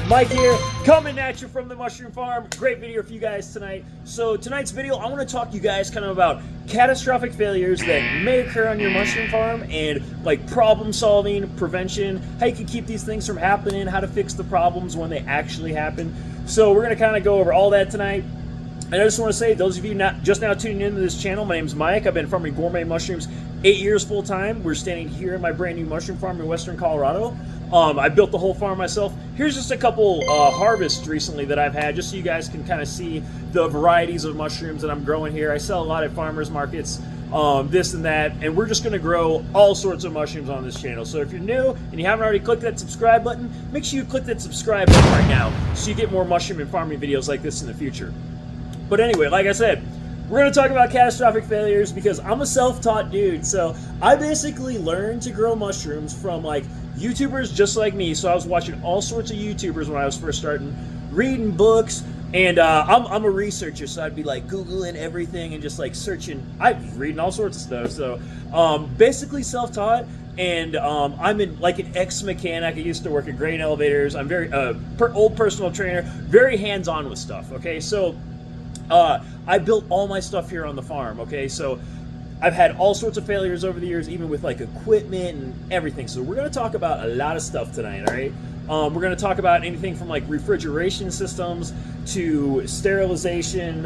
Mike here, coming at you from the mushroom farm. Great video for you guys tonight. So tonight's video, I want to talk to you guys kind of about catastrophic failures that may occur on your mushroom farm and like problem solving, prevention, how you can keep these things from happening, how to fix the problems when they actually happen. So we're going to kind of go over all that tonight. And I just want to say, those of you not just now tuning into this channel, my name is Mike. I've been farming gourmet mushrooms 8 years full time. We're standing here in my brand new mushroom farm in western Colorado. I built the whole farm myself. Here's just a couple harvests recently that I've had, just so you guys can kind of see the varieties of mushrooms that I'm growing here. I sell a lot at farmers markets, this and that, and we're just going to grow all sorts of mushrooms on this channel. So if you're new and you haven't already clicked that subscribe button, make sure you click that subscribe button right now so you get more mushroom and farming videos like this in the future. But anyway, like I said, we're going to talk about catastrophic failures because I'm a self-taught dude. So I basically learned to grow mushrooms from like YouTubers just like me. So I was watching all sorts of YouTubers when I was first starting, reading books, and I'm a researcher, so I'd be like Googling everything and just like searching. I'm reading all sorts of stuff. So basically self-taught. And I'm in like an ex-mechanic. I used to work at grain elevators. I'm very old personal trainer, very hands-on with stuff. Okay, so I built all my stuff here on the farm. Okay, so I've had all sorts of failures over the years, even with like equipment and everything. So we're going to talk about a lot of stuff tonight. All right, we're going to talk about anything from like refrigeration systems to sterilization,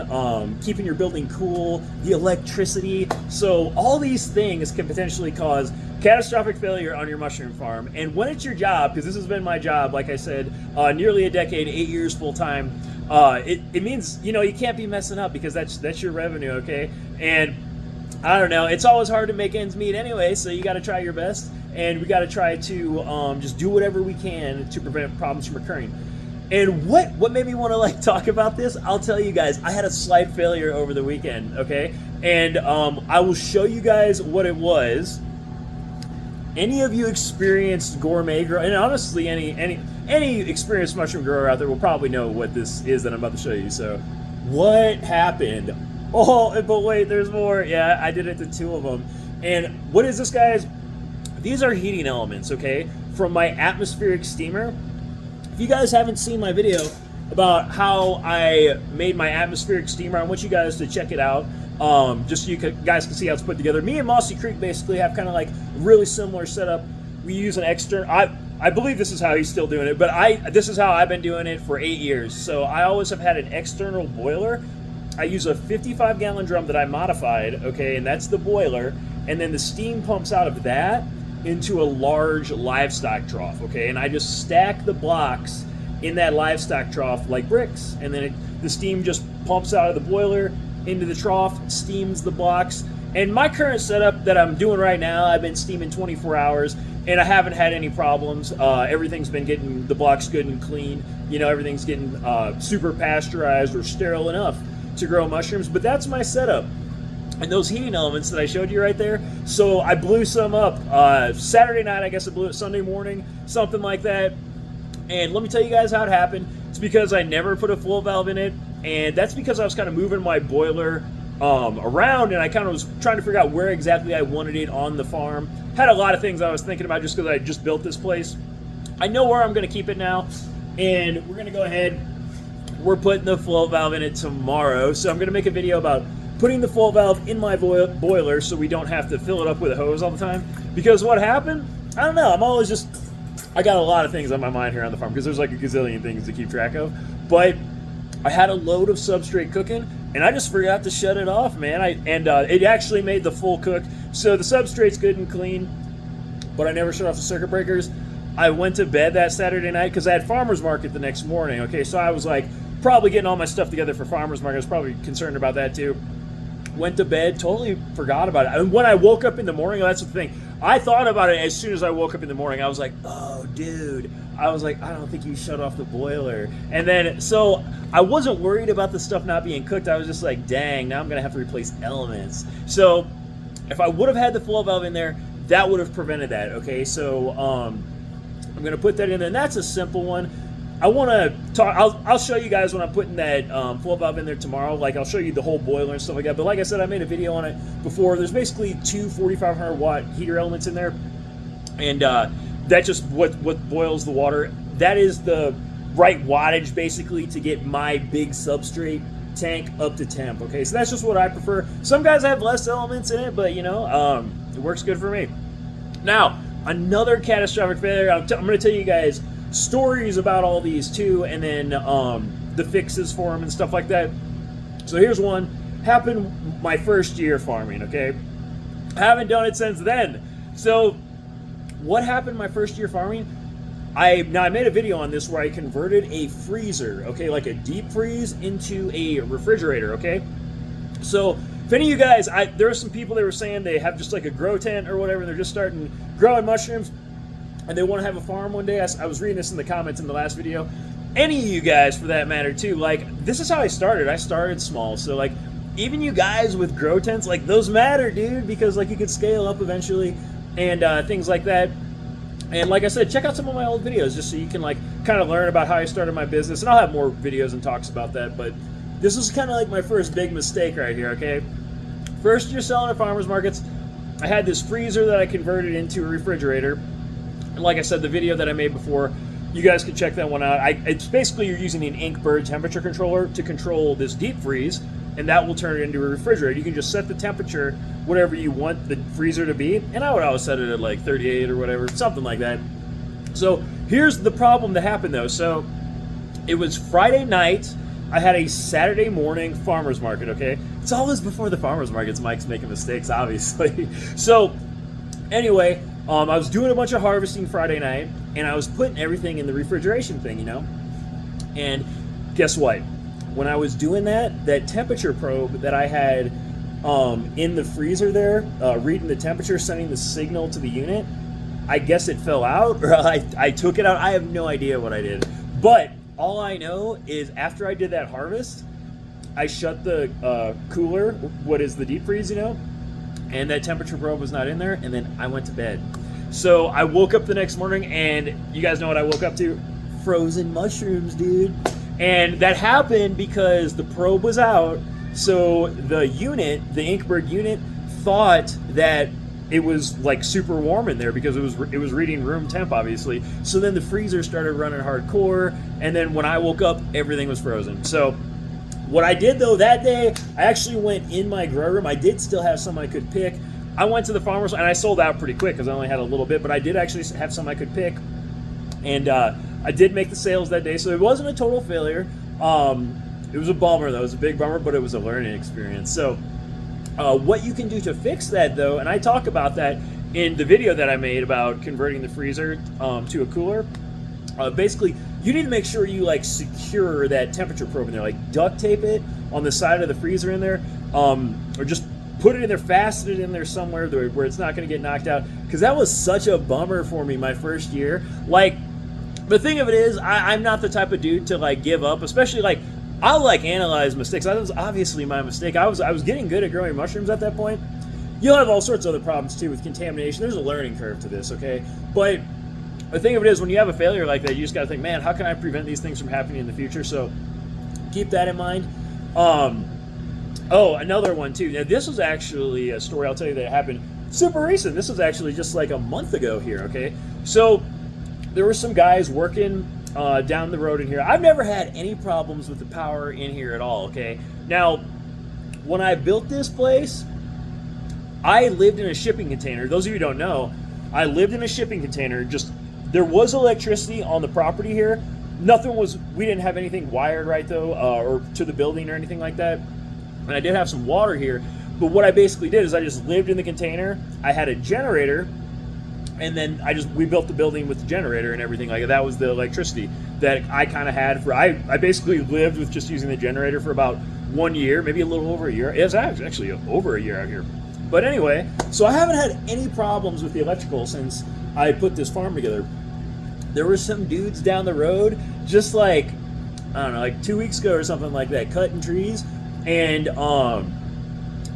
keeping your building cool, the electricity. So all these things can potentially cause catastrophic failure on your mushroom farm. And when it's your job, because this has been my job, like I said, nearly a decade, 8 years full time, it means, you know, you can't be messing up because that's your revenue. Okay, and I don't know, it's always hard to make ends meet anyway, so you got to try your best, and we got to try to just do whatever we can to prevent problems from occurring. And what made me want to like talk about this, I'll tell you guys. I had a slight failure over the weekend, okay, and I will show you guys what it was. Any of you experienced gourmet grow, and honestly any experienced mushroom grower out there will probably know what this is that I'm about to show you. So what happened? Oh, but wait, there's more. Yeah, I did it to two of them. And what is this, guys? These are heating elements, okay, from my atmospheric steamer. If you guys haven't seen my video about how I made my atmospheric steamer, I want you guys to check it out, just so you guys can see how it's put together. Me and Mossy Creek basically have kind of like really similar setup. We use an external, I believe this is how he's still doing it, but this is how I've been doing it for 8 years. So I always have had an external boiler. I use a 55-gallon drum that I modified, okay, and that's the boiler, and then the steam pumps out of that into a large livestock trough, okay, and I just stack the blocks in that livestock trough like bricks, and then the steam just pumps out of the boiler into the trough, steams the blocks. And my current setup that I'm doing right now, I've been steaming 24 hours, and I haven't had any problems. Everything's been getting the blocks good and clean. You know, everything's getting super pasteurized or sterile enough to grow mushrooms. But that's my setup. And those heating elements that I showed you right there, so I blew some up Saturday night. I guess I blew it Sunday morning, something like that. And let me tell you guys how it happened. It's because I never put a flow valve in it, and that's because I was kind of moving my boiler around, and I kind of was trying to figure out where exactly I wanted it on the farm. Had a lot of things I was thinking about just because I just built this place. I know where I'm going to keep it now, and we're going to go ahead. We're putting the flow valve in it tomorrow, so I'm going to make a video about putting the flow valve in my boiler so we don't have to fill it up with a hose all the time. Because what happened? I don't know. I'm always just, I got a lot of things on my mind here on the farm because there's like a gazillion things to keep track of. But I had a load of substrate cooking, and I just forgot to shut it off, man. It actually made the full cook. So the substrate's good and clean, but I never shut off the circuit breakers. I went to bed that Saturday night because I had farmer's market the next morning. Okay, so I was like probably getting all my stuff together for farmer's market. I was probably concerned about that too. Went to bed, totally forgot about it. And when I woke up in the morning, that's the thing. I thought about it as soon as I woke up in the morning. I was like, oh, dude. I was like, I don't think you shut off the boiler. And then, so I wasn't worried about the stuff not being cooked. I was just like, dang, now I'm going to have to replace elements. So if I would have had the flow valve in there, that would have prevented that, okay? So I'm going to put that in there. And that's a simple one. I want to talk, I'll show you guys when I'm putting that flow valve in there tomorrow. Like, I'll show you the whole boiler and stuff like that. But like I said, I made a video on it before. There's basically two 4,500 watt heater elements in there. And that's just what boils the water. That is the right wattage basically to get my big substrate tank up to temp. Okay, so that's just what I prefer. Some guys have less elements in it, but you know, it works good for me. Now, another catastrophic failure. I'm going to tell you guys stories about all these too, and then the fixes for them and stuff like that. So here's one. Happened my first year farming, okay? I haven't done it since then. So what happened my first year farming? I made a video on this where I converted a freezer, okay, like a deep freeze into a refrigerator, okay? So if any of you guys, there are some people that were saying they have just like a grow tent or whatever, they're just starting growing mushrooms and they want to have a farm one day. I was reading this in the comments in the last video. Any of you guys for that matter too, like this is how I started. I started small, so like even you guys with grow tents, like those matter, dude, because like you could scale up eventually and things like that. And like I said, check out some of my old videos just so you can like kind of learn about how I started my business. And I'll have more videos and talks about that. But this was kind of like my first big mistake right here, okay? First year selling at farmers markets, I had this freezer that I converted into a refrigerator. And like I said, the video that I made before, you guys can check that one out. It's basically you're using an Inkbird temperature controller to control this deep freeze, and that will turn it into a refrigerator. You can just set the temperature whatever you want the freezer to be, and I would always set it at like 38 or whatever, something like that. So here's the problem that happened though. So it was Friday night. I had a Saturday morning farmer's market, okay? It's always before the farmer's markets. Mike's making mistakes, obviously. So anyway, I was doing a bunch of harvesting Friday night, and I was putting everything in the refrigeration thing, you know? And guess what? When I was doing that temperature probe that I had in the freezer there, reading the temperature, sending the signal to the unit, I guess it fell out, or I took it out. I have no idea what I did. But all I know is after I did that harvest, I shut the cooler, what is the deep freeze, you know? And that temperature probe was not in there, and then I went to bed. So I woke up the next morning, and you guys know what I woke up to? Frozen mushrooms, dude. And that happened because the probe was out, so the unit, the Inkbird unit, thought that it was like super warm in there because it was reading room temp, obviously. So then the freezer started running hardcore, and then when I woke up, everything was frozen. So what I did though that day, I actually went in my grow room. I did still have some I could pick. I went to the farmer's, and I sold out pretty quick because I only had a little bit, but I did actually have some I could pick. And I did make the sales that day, so it wasn't a total failure. It was a bummer, though. It was a big bummer, but it was a learning experience. So what you can do to fix that, though, and I talk about that in the video that I made about converting the freezer to a cooler. Basically, you need to make sure you like secure that temperature probe in there, like duct tape it on the side of the freezer in there, or just put it in there, fasten it in there somewhere where it's not going to get knocked out. Because that was such a bummer for me my first year. Like, the thing of it is, I'm not the type of dude to like give up, especially like I'll like analyze mistakes. That was obviously my mistake. I was getting good at growing mushrooms at that point. You'll have all sorts of other problems too with contamination. There's a learning curve to this, okay? But the thing of it is, when you have a failure like that, you just got to think, man, how can I prevent these things from happening in the future? So keep that in mind. Oh, another one too. Now, this was actually a story I'll tell you that happened super recent. This was actually just like a month ago here, okay? So there were some guys working down the road in here. I've never had any problems with the power in here at all, okay? Now, when I built this place, I lived in a shipping container. Those of you who don't know, I lived in a shipping container. Just, there was electricity on the property here. We didn't have anything wired right though, or to the building or anything like that. And I did have some water here, but what I basically did is I just lived in the container. I had a generator, and then we built the building with the generator and everything like that. That was the electricity that I kind of had for, I basically lived with just using the generator for about 1 year, maybe a little over a year. It was actually over a year out here. But anyway, so I haven't had any problems with the electrical since I put this farm together. There were some dudes down the road, just like, I don't know, like 2 weeks ago or something like that, cutting trees, and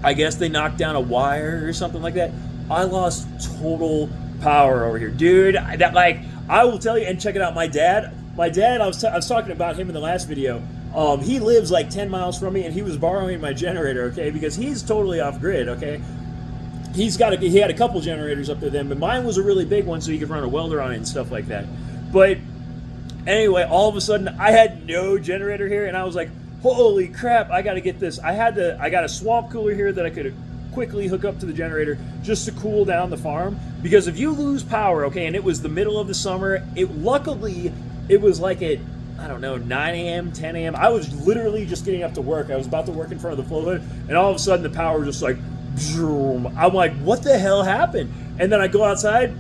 I guess they knocked down a wire or something like that. I lost total power over here, dude. I will tell you, and check it out. My dad. I was talking about him in the last video. He lives like 10 miles from me, and he was borrowing my generator, okay, because he's totally off grid, okay. He had a couple generators up there then, but mine was a really big one, so he could run a welder on it and stuff like that. But Anyway, all of a sudden I had no generator here, and I was like, holy crap, I got to get this. I got a swamp cooler here that I could quickly hook up to the generator just to cool down the farm, because if you lose power, okay, and it was the middle of the summer, luckily it was like at, I don't know, 9 a.m., 10 a.m. I was literally just getting up to work. I was about to work in front of the flow hood, and all of a sudden the power was just like, zoom. I'm like, what the hell happened? And then I go outside,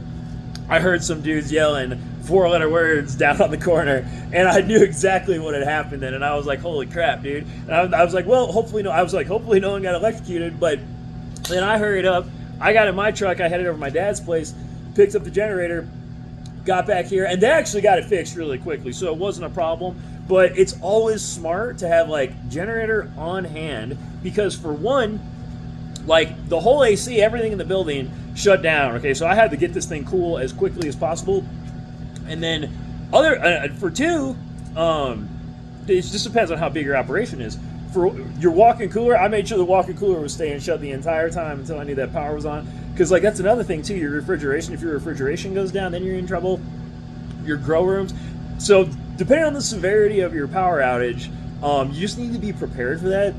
I heard some dudes yelling 4-letter words down on the corner, and I knew exactly what had happened then, and I was like, holy crap, dude. And I was like, well, hopefully no one got electrocuted. But then I hurried up, I got in my truck, I headed over to my dad's place, picked up the generator, got back here, and they actually got it fixed really quickly, so it wasn't a problem. But it's always smart to have like generator on hand, because for one, like the whole AC, everything in the building shut down. Okay, so I had to get this thing cool as quickly as possible. And then for two, it just depends on how big your operation is. For your walk-in cooler, I made sure the walk-in cooler was staying shut the entire time until I knew that power was on. Because like that's another thing too, your refrigeration. If your refrigeration goes down, then you're in trouble. Your grow rooms. So depending on the severity of your power outage, you just need to be prepared for that.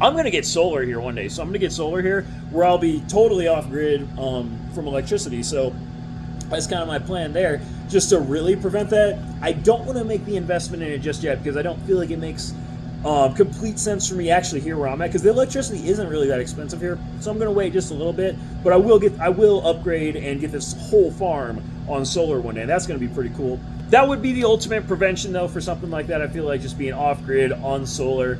I'm gonna get solar here one day, so I'm gonna get solar here where I'll be totally off grid from electricity. So that's kind of my plan there, just to really prevent that. I don't want to make the investment in it just yet, because I don't feel like it makes complete sense for me actually here where I'm at, because the electricity isn't really that expensive here. So I'm going to wait just a little bit, but I will upgrade and get this whole farm on solar one day. That's going to be pretty cool. That would be the ultimate prevention though for something like that. I feel like just being off grid on solar,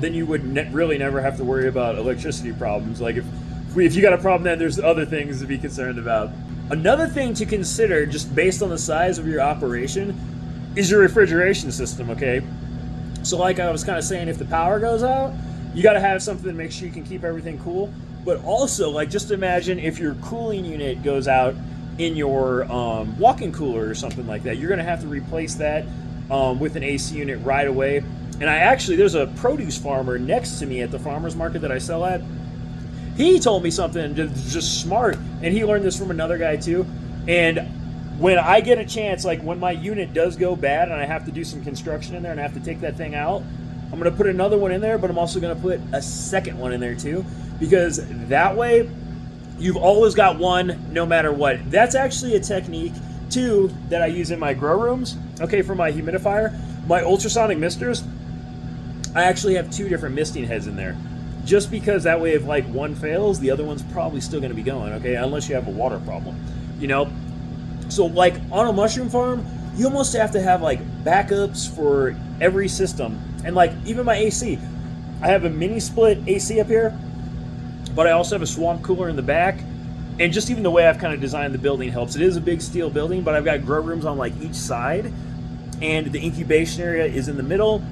then you would really never have to worry about electricity problems. Like if you got a problem, then there's other things to be concerned about. Another thing to consider, just based on the size of your operation, is your refrigeration system, okay? So like I was kind of saying, if the power goes out, you got to have something to make sure you can keep everything cool. But also, like, just imagine if your cooling unit goes out in your walk-in cooler or something like that. You're going to have to replace that with an AC unit right away. And there's a produce farmer next to me at the farmer's market that I sell at. He told me something just smart, and he learned this from another guy too. And when I get a chance, like when my unit does go bad and I have to do some construction in there and I have to take that thing out, I'm going to put another one in there, but I'm also going to put a second one in there too, because that way you've always got one no matter what. That's actually a technique too that I use in my grow rooms. Okay, for my humidifier, my ultrasonic misters, I actually have 2 different misting heads in there. Just because that way if like one fails, the other one's probably still going to be going, okay, unless you have a water problem, you know? So like on a mushroom farm, you almost have to have like backups for every system. And like even my AC, I have a mini split AC up here, but I also have a swamp cooler in the back. And just even the way I've kind of designed the building helps. It is a big steel building, but I've got grow rooms on like each side, and the incubation area is in the middle.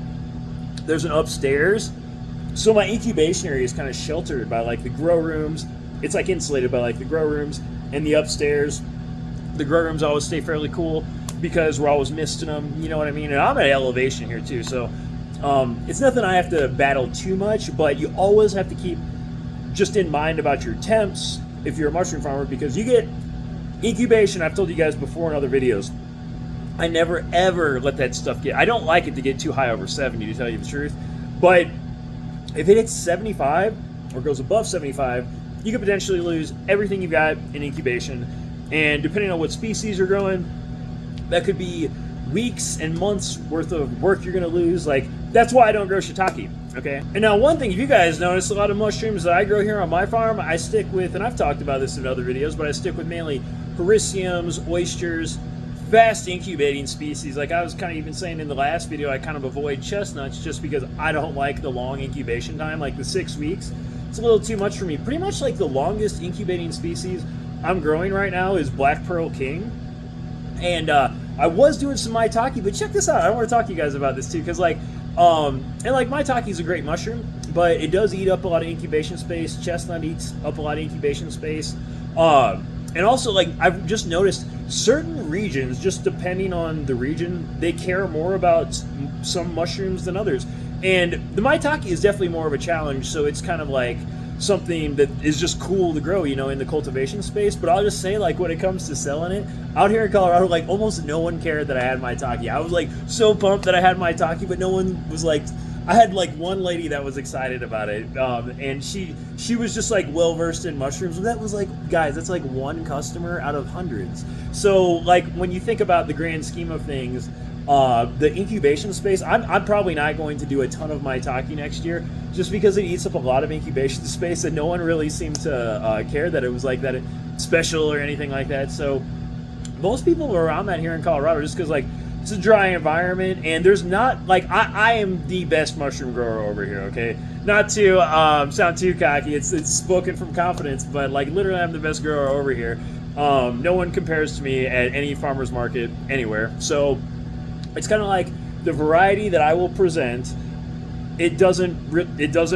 There's an upstairs. So my incubation area is kind of sheltered by like the grow rooms. It's like insulated by like the grow rooms and the upstairs. The grow rooms always stay fairly cool because we're always misting them, you know what I mean? And I'm at elevation here too, so it's nothing I have to battle too much, but you always have to keep just in mind about your temps if you're a mushroom farmer, because you get incubation. I've told you guys before in other videos, I never ever let that stuff I don't like it to get too high over 70, to tell you the truth, but if it hits 75 or goes above 75, you could potentially lose everything you've got in incubation. And depending on what species you're growing, that could be weeks and months worth of work you're going to lose. Like, that's why I don't grow shiitake, okay? And now one thing, if you guys notice, a lot of mushrooms that I grow here on my farm, I stick with, and I've talked about this in other videos, but I stick with mainly hericiums, oysters, fast incubating species. Like I was kind of even saying in the last video, I kind of avoid chestnuts just because I don't like the long incubation time, like the 6 weeks. It's a little too much for me. Pretty much like the longest incubating species I'm growing right now is Black Pearl King. And I was doing some maitake, but check this out. I want to talk to you guys about this too, because like, maitake is a great mushroom, but it does eat up a lot of incubation space. Chestnut eats up a lot of incubation space. And also, like, I've just noticed certain regions, just depending on the region, they care more about some mushrooms than others. And the maitake is definitely more of a challenge, so it's kind of like, something that is just cool to grow, you know, in the cultivation space. But I'll just say, like, when it comes to selling it out here in Colorado, like, almost no one cared that I had maitake. I was like so pumped that I had maitake, but no one was like. I had like one lady that was excited about it, and she was just like well versed in mushrooms. That was like, guys, that's like one customer out of hundreds. So like when you think about the grand scheme of things, the incubation space, I'm probably not going to do a ton of maitake next year, just because it eats up a lot of incubation space, and no one really seemed to care that it was like that special or anything like that. So most people were around that here in Colorado, just because like. It's a dry environment, and there's not, like, I am the best mushroom grower over here, okay? Not to sound too cocky, it's spoken from confidence, but, like, literally I'm the best grower over here. No one compares to me at any farmer's market anywhere. So it's kind of like the variety that I will present, it doesn't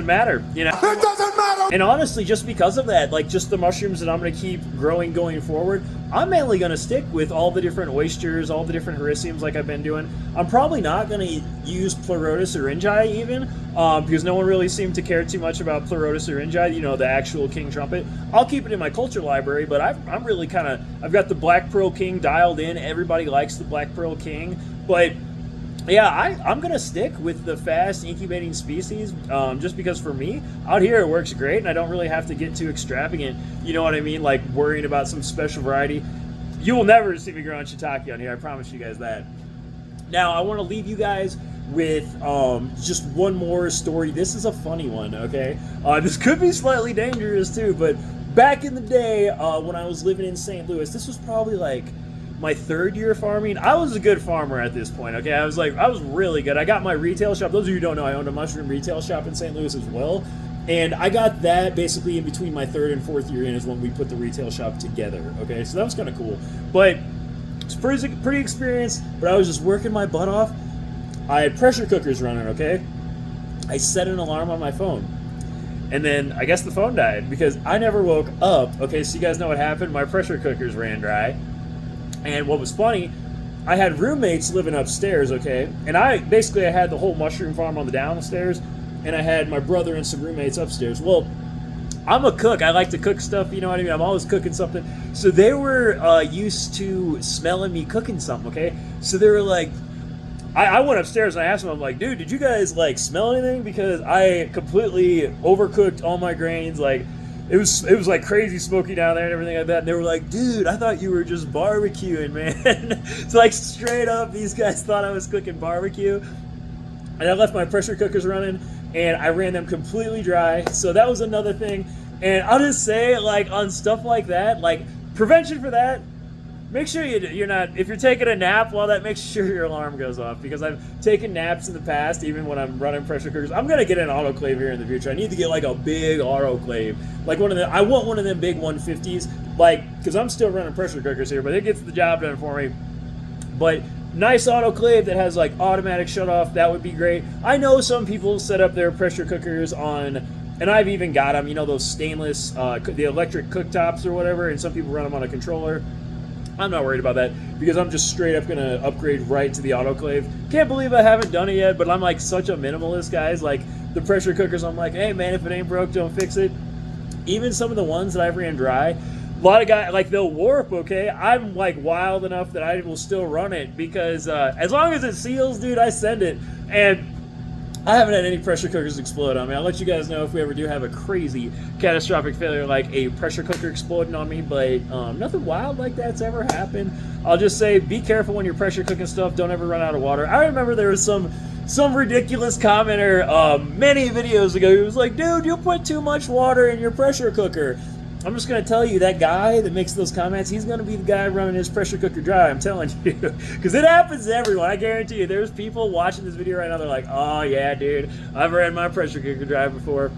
matter, you know? It doesn't matter! And honestly, just because of that, like, just the mushrooms that I'm going to keep growing going forward, I'm mainly going to stick with all the different oysters, all the different hericiums like I've been doing. I'm probably not going to use Pleurotus syringae even, because no one really seemed to care too much about Pleurotus syringae, you know, the actual king trumpet. I'll keep it in my culture library, but I'm really kind of, I've got the Black Pearl King dialed in. Everybody likes the Black Pearl King, but yeah, I'm going to stick with the fast incubating species, just because for me, out here it works great, and I don't really have to get too extravagant, you know what I mean, like worrying about some special variety. You will never see me growing shiitake on here, I promise you guys that. Now, I want to leave you guys with just one more story. This is a funny one, okay? This could be slightly dangerous too, but back in the day when I was living in St. Louis, this was probably like my third year farming. I was a good farmer at this point, okay? I was really good. I got my retail shop. Those of you who don't know, I owned a mushroom retail shop in St. Louis as well. And I got that basically in between my third and fourth year in is when we put the retail shop together, okay? So that was kind of cool. But it's pretty experienced, but I was just working my butt off. I had pressure cookers running, okay? I set an alarm on my phone. And then I guess the phone died because I never woke up. Okay, so you guys know what happened? My pressure cookers ran dry. And what was funny, I had roommates living upstairs, okay? And I had the whole mushroom farm on the downstairs, and I had my brother and some roommates upstairs. Well, I'm a cook. I like to cook stuff, you know what I mean? I'm always cooking something. So they were used to smelling me cooking something, okay? So they were like, I went upstairs and I asked them, I'm like, dude, did you guys, like, smell anything? Because I completely overcooked all my grains, like, it was like crazy smoky down there and everything like that. And they were like, dude, I thought you were just barbecuing, man. So like straight up, these guys thought I was cooking barbecue. And I left my pressure cookers running and I ran them completely dry. So that was another thing. And I'll just say, like, on stuff like that, like, prevention for that, make sure you're not, if you're taking a nap while that, make sure your alarm goes off, because I've taken naps in the past, even when I'm running pressure cookers. I'm going to get an autoclave here in the future. I need to get like a big autoclave, like I want one of them big 150s, like, because I'm still running pressure cookers here, but it gets the job done for me. But nice autoclave that has like automatic shut off, that would be great. I know some people set up their pressure cookers on, and I've even got them, you know, those stainless, the electric cooktops or whatever, and some people run them on a controller. I'm not worried about that because I'm just straight up going to upgrade right to the autoclave. Can't believe I haven't done it yet, but I'm like such a minimalist, guys. Like the pressure cookers, I'm like, hey man, if it ain't broke, don't fix it. Even some of the ones that I've ran dry, a lot of guys, like, they'll warp, okay? I'm like wild enough that I will still run it because as long as it seals, dude, I send it. And I haven't had any pressure cookers explode on me. I'll let you guys know if we ever do have a crazy catastrophic failure like a pressure cooker exploding on me, but nothing wild like that's ever happened. I'll just say be careful when you're pressure cooking stuff. Don't ever run out of water. I remember there was some ridiculous commenter many videos ago. He was like, dude, you put too much water in your pressure cooker. I'm just going to tell you, that guy that makes those comments, he's going to be the guy running his pressure cooker dry, I'm telling you. Because it happens to everyone. I guarantee you, there's people watching this video right now, they're like, oh yeah, dude, I've ran my pressure cooker dry before.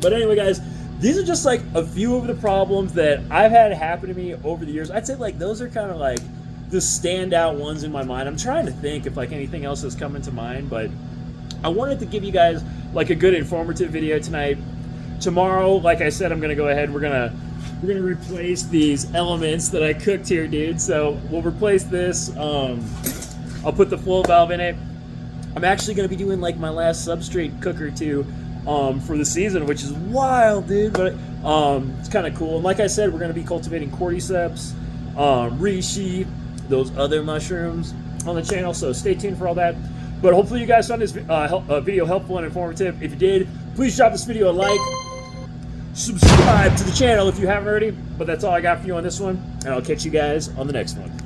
But anyway, guys, these are just like a few of the problems that I've had happen to me over the years. I'd say like those are kind of like the standout ones in my mind. I'm trying to think if like anything else has come into mind, but I wanted to give you guys like a good informative video tonight. Tomorrow, like I said, I'm gonna go ahead. We're gonna replace these elements that I cooked here, dude. So we'll replace this. I'll put the flow valve in it. I'm actually gonna be doing like my last substrate cooker too. for the season, which is wild, dude. But it's kind of cool. And like I said, we're going to be cultivating cordyceps, reishi, those other mushrooms on the channel. So stay tuned for all that. But hopefully you guys found this video helpful and informative. If you did, please drop this video a like. Subscribe to the channel if you haven't already. But that's all I got for you on this one. And I'll catch you guys on the next one.